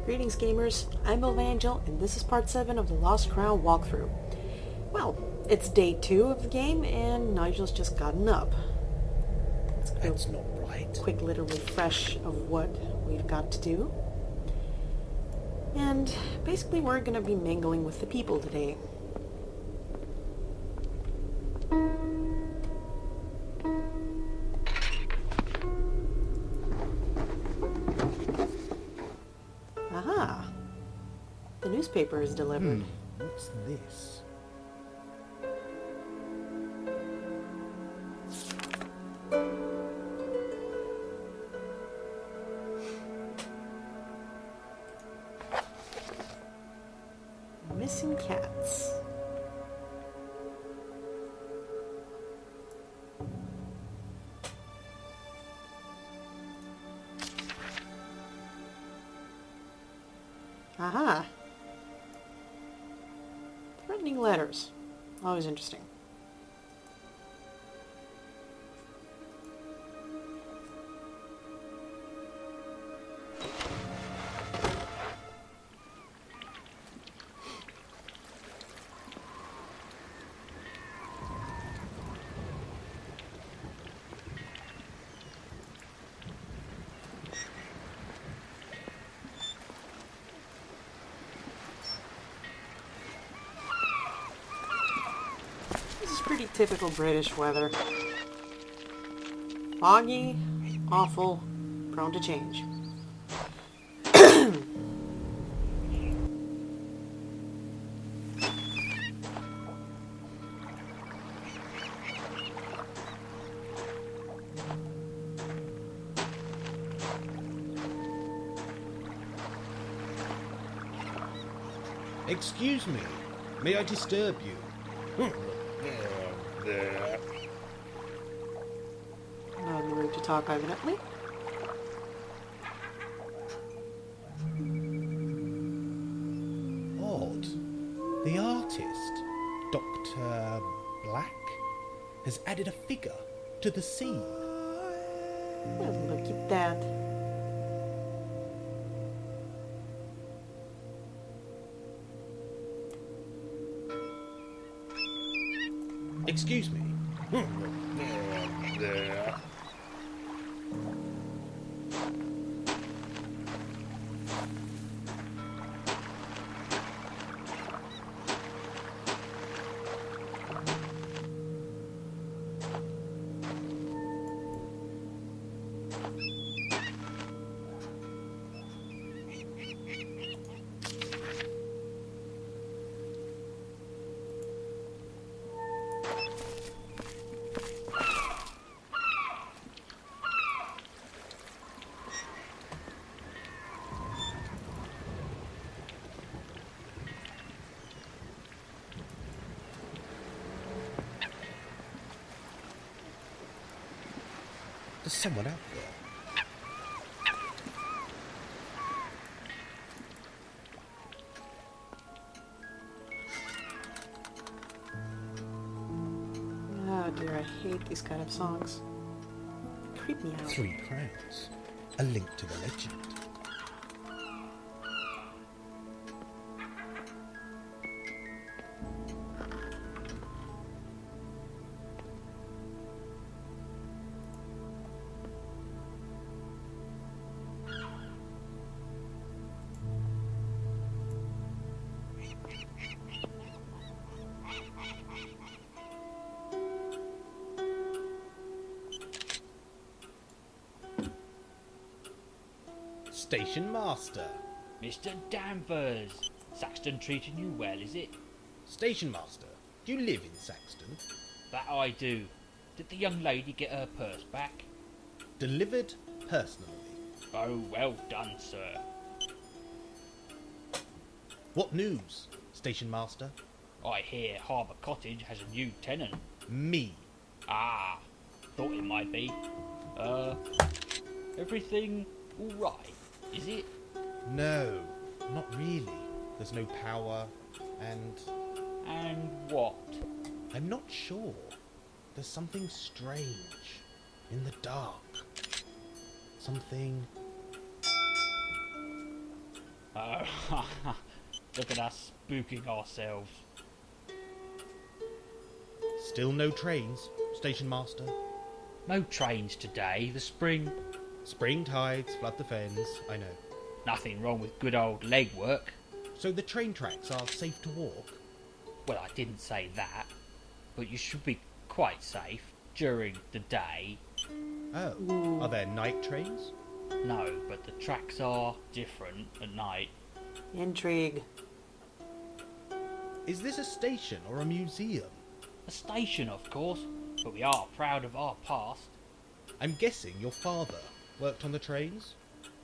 Greetings gamers, I'm Evangel, and this is part 7 of the Lost Crown walkthrough. Well, it's day 2 of the game, and Nigel's just gotten up. That's not right. Quick little refresh of what we've got to do. And basically we're going to be mingling with the people today. Aha! The newspaper is delivered. What's this? Missing cats. Aha! Threatening letters. Always interesting. Pretty typical British weather. Foggy, awful, prone to change. Excuse me. May I disturb you? Not in the mood to talk, evidently. Odd. The artist, Dr. Black, has added a figure to the scene. Well, look at that. Excuse me. There's someone out there. Oh dear, I hate these kind of songs. They creep me out. 3 crowns. A link to the legend. Stationmaster. Mr. Danvers, Saxton treating you well, is it? Stationmaster, do you live in Saxton? That I do. Did the young lady get her purse back? Delivered personally. Oh, well done, sir. What news, Stationmaster? I hear Harbour Cottage has a new tenant. Me. Ah, thought it might be. Everything all right, is it? No, not really. There's no power, and... And what? I'm not sure. There's something strange in the dark. Something Oh, look at us spooking ourselves. Still no trains, Stationmaster. No trains today, the spring. Spring tides flood the fens, I know. Nothing wrong with good old legwork. So the train tracks are safe to walk? Well, I didn't say that, but you should be quite safe during the day. Oh, are there night trains? No, but the tracks are different at night. Intrigue. Is this a station or a museum? A station, of course, but we are proud of our past. I'm guessing your father worked on the trains?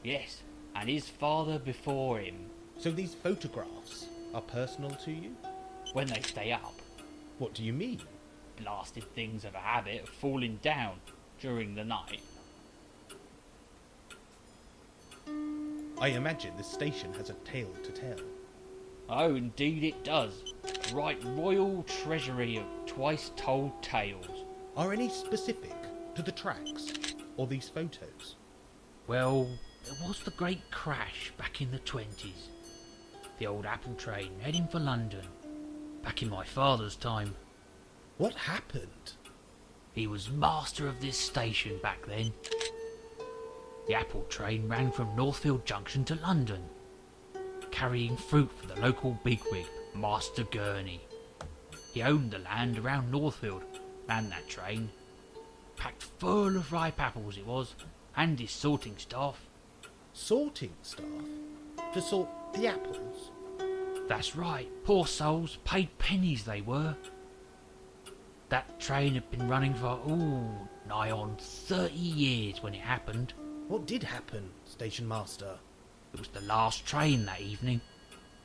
Yes, and his father before him. So these photographs are personal to you? When they stay up, What do you mean? blasted things have a habit of falling down during the night. I imagine this station has a tale to tell. Oh, indeed it does. Right royal treasury of twice told tales. Are any specific to the tracks or these photos? Well, there was the great crash back in the 20s. The old apple train heading for London, back in my father's time. What happened? He was master of this station back then. The apple train ran from Northfield Junction to London, carrying fruit for the local bigwig, Master Gurney. He owned the land around Northfield, ran that train. Packed full of ripe apples it was, and his sorting staff. Sorting staff? To sort the apples? That's right, poor souls, paid pennies they were. That train had been running for, nigh on 30 years when it happened. What did happen, Station Master? It was the last train that evening,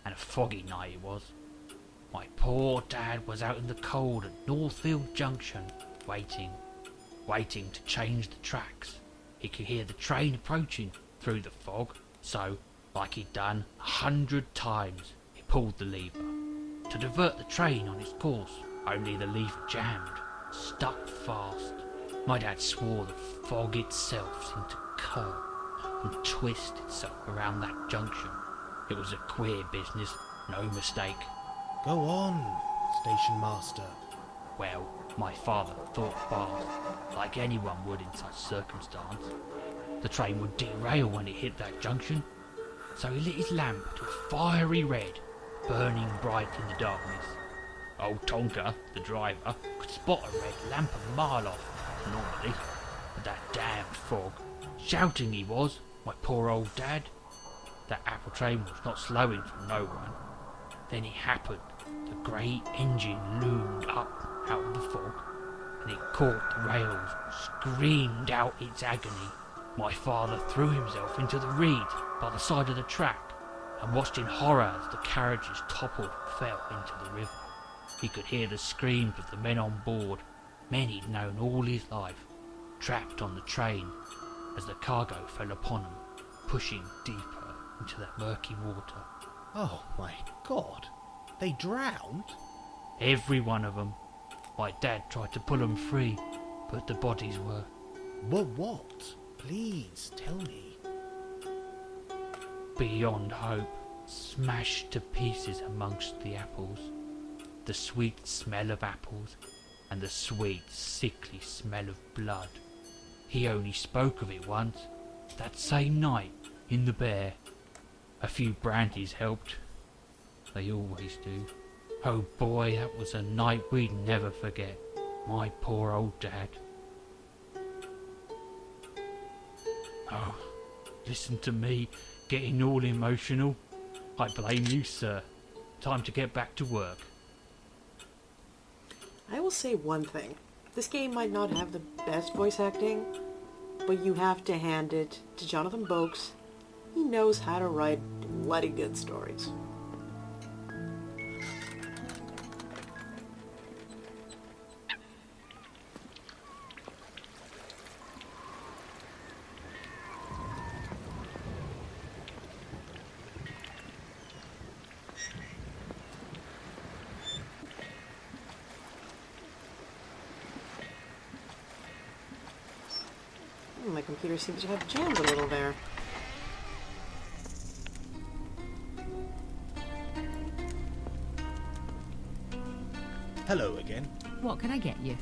and a foggy night it was. My poor dad was out in the cold at Northfield Junction, waiting to change the tracks. He could hear the train approaching through the fog, so, like he'd done 100 times, he pulled the lever to divert the train on its course. Only the lever jammed, stuck fast. My dad swore the fog itself seemed to curl and twist itself around that junction. It was a queer business, no mistake. Go on, Station Master. Well, my father thought fast, like anyone would in such circumstance. The train would derail when it hit that junction, so he lit his lamp to a fiery red, burning bright in the darkness. Old Tonka, the driver, could spot a red lamp a mile off, normally, but that damned fog, shouting he was, my poor old dad. That apple train was not slowing for no one. Then it happened. The great engine loomed up out of the fog, and it caught the rails and screamed out its agony. My father threw himself into the reeds by the side of the track and watched in horror as the carriages toppled and fell into the river. He could hear the screams of the men on board, men he'd known all his life, trapped on the train as the cargo fell upon them, pushing deeper into that murky water. Oh my God, they drowned? Every one of them. My dad tried to pull them free, but the bodies were... Well, what? Please, tell me. beyond hope, smashed to pieces amongst the apples. The sweet smell of apples, and the sweet, sickly smell of blood. He only spoke of it once, that same night, in the Bear. A few brandies helped. They always do. Oh boy, that was a night we'd never forget. My poor old dad. Oh, listen to me, getting all emotional. I blame you, sir. Time to get back to work. I will say one thing. This game might not have the best voice acting, but you have to hand it to Jonathan Boakes. He knows how to write bloody good stories. My computer seems to have jammed a little there. Hello again. What can I get you?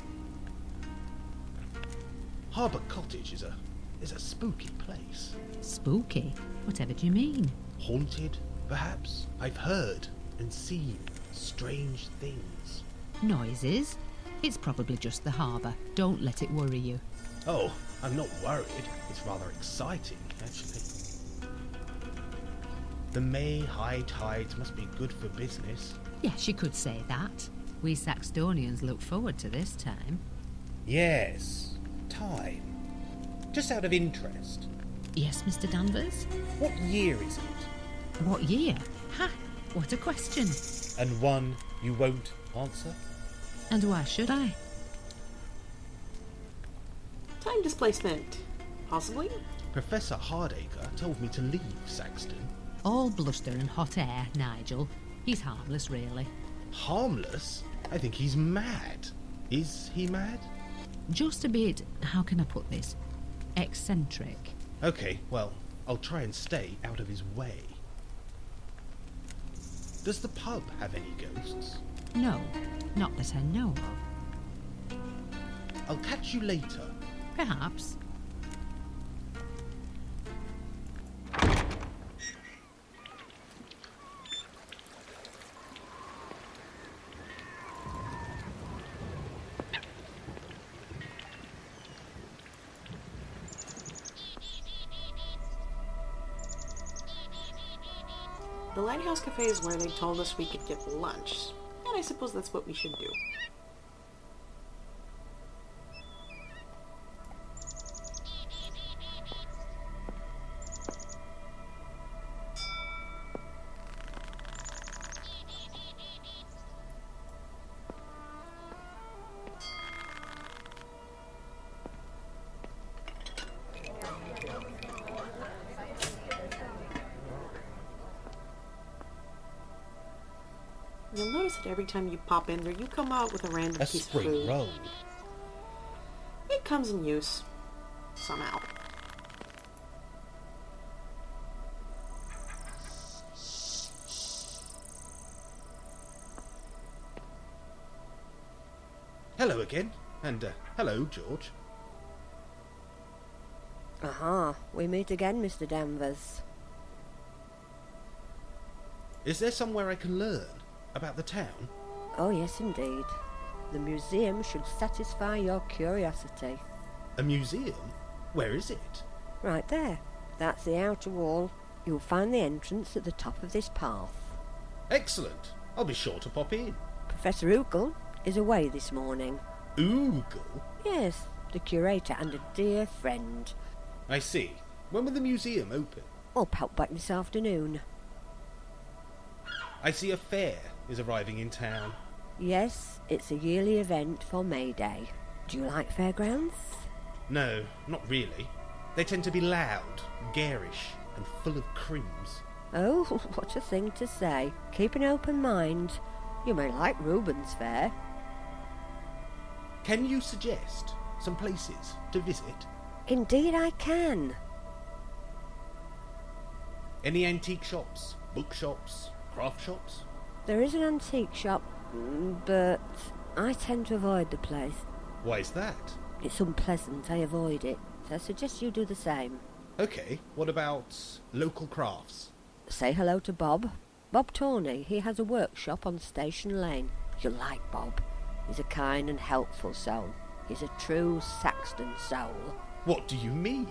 Harbour Cottage is a spooky place. Spooky? Whatever do you mean? Haunted, perhaps? I've heard and seen strange things. Noises? It's probably just the harbour. Don't let it worry you. Oh, I'm not worried. It's rather exciting, actually. The May high tides must be good for business. Yes, you could say that. We Saxtonians look forward to this time. Yes, time. Just out of interest, Yes, Mr. Danvers? what year is it? What year? Ha! What a question. And one you won't answer? And why should I? Time displacement. Possibly? Professor Hardacre told me to leave Saxton. All bluster and hot air, Nigel. He's harmless, really. Harmless? I think he's mad. Is he mad? Just a bit, how can I put this? Eccentric. Okay, well, I'll try and stay out of his way. Does the pub have any ghosts? No, not that I know of. I'll catch you later. Perhaps. The Lighthouse Cafe is where they told us we could get lunch, and I suppose that's what we should do. You'll notice that every time you pop in there, you come out with a random A piece of spring food. roll. It comes in use. Somehow. Hello again. And hello, George. Aha, we meet again, Mr. Danvers. Is there somewhere I can learn about the town? Oh, yes, indeed. The museum should satisfy your curiosity. A museum? Where is it? Right there. That's the outer wall. You'll find the entrance at the top of this path. Excellent. I'll be sure to pop in. Professor Oogle is away this morning. Oogle? Yes, the curator and a dear friend. I see. When will the museum open? We'll pop back this afternoon. I see a fair is arriving in town. Yes, it's a yearly event for May Day. Do you like fairgrounds? No, not really. They tend to be loud, garish, and full of crims. Oh, what a thing to say. Keep an open mind. You may like Reuben's Fair. Can you suggest some places to visit? Indeed I can. Any antique shops, bookshops, craft shops? There is an antique shop, but I tend to avoid the place. Why is that? It's unpleasant, I avoid it. So I suggest you do the same. Okay, what about local crafts? Say hello to Bob. Bob Tawney. He has a workshop on Station Lane. You'll like Bob. He's a kind and helpful soul. He's a true Saxton soul. What do you mean?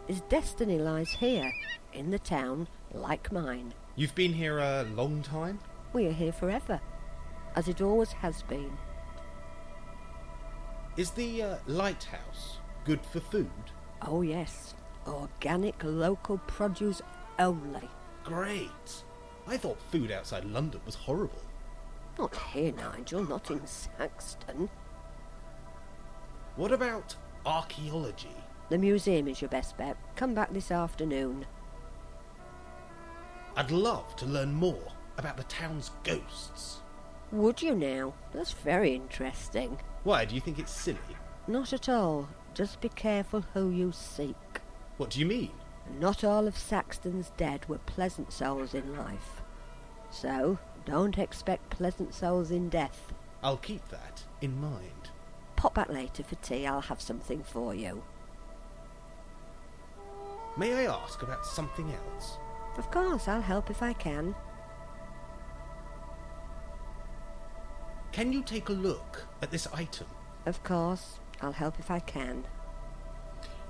His destiny lies here, in the town, like mine. You've been here a long time? We are here forever, as it always has been. Is the lighthouse good for food? Oh yes, organic local produce only. Great. I thought food outside London was horrible. Not here, Nigel, not in Saxton. What about archaeology? The museum is your best bet. Come back this afternoon. I'd love to learn more about the town's ghosts. Would you now? That's very interesting. Why, do you think it's silly? Not at all. Just be careful who you seek. What do you mean? Not all of Saxton's dead were pleasant souls in life. So, don't expect pleasant souls in death. I'll keep that in mind. Pop back later for tea, I'll have something for you. May I ask about something else? Of course, I'll help if I can. Can you take a look at this item? Of course, I'll help if I can.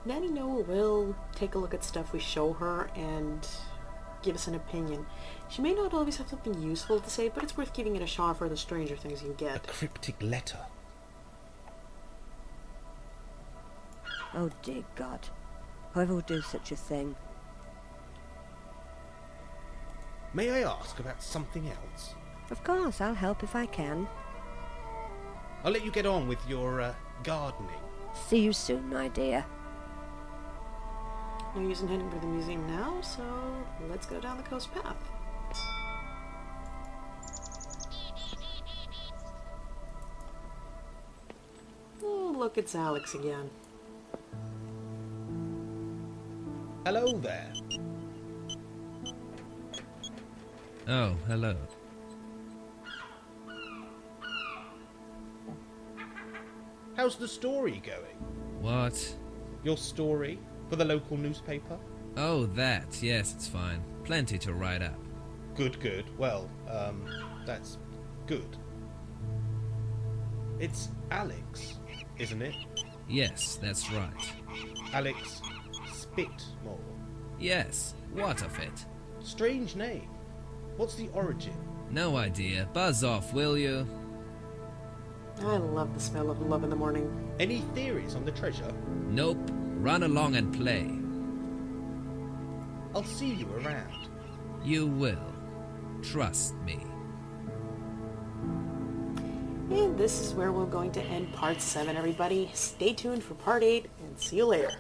Nanny Noah will take a look at stuff we show her and give us an opinion. She may not always have something useful to say, but it's worth giving it a shot for the stranger things you A get. cryptic letter. Oh dear God. Whoever would do such a thing? May I ask about something else? Of course, I'll help if I can. I'll let you get on with your gardening. See you soon, my dear. No use in heading for the museum now, so let's go down the coast path. Oh, look, it's Alex again. Hello there. Oh, hello. How's the story going? What? Your story for the local newspaper? Oh, that. Yes, it's fine. Plenty to write up. Good, good. Well, that's good. It's Alex, isn't it? Yes, that's right. Alex Spitmore. Yes, what of it? Strange name. What's the origin? No idea. Buzz off, will you? I love the smell of love in the morning. Any theories on the treasure? Nope. Run along and play. I'll see you around. You will. Trust me. And this is where we're going to end part 7, everybody. Stay tuned for part 8, and see you later.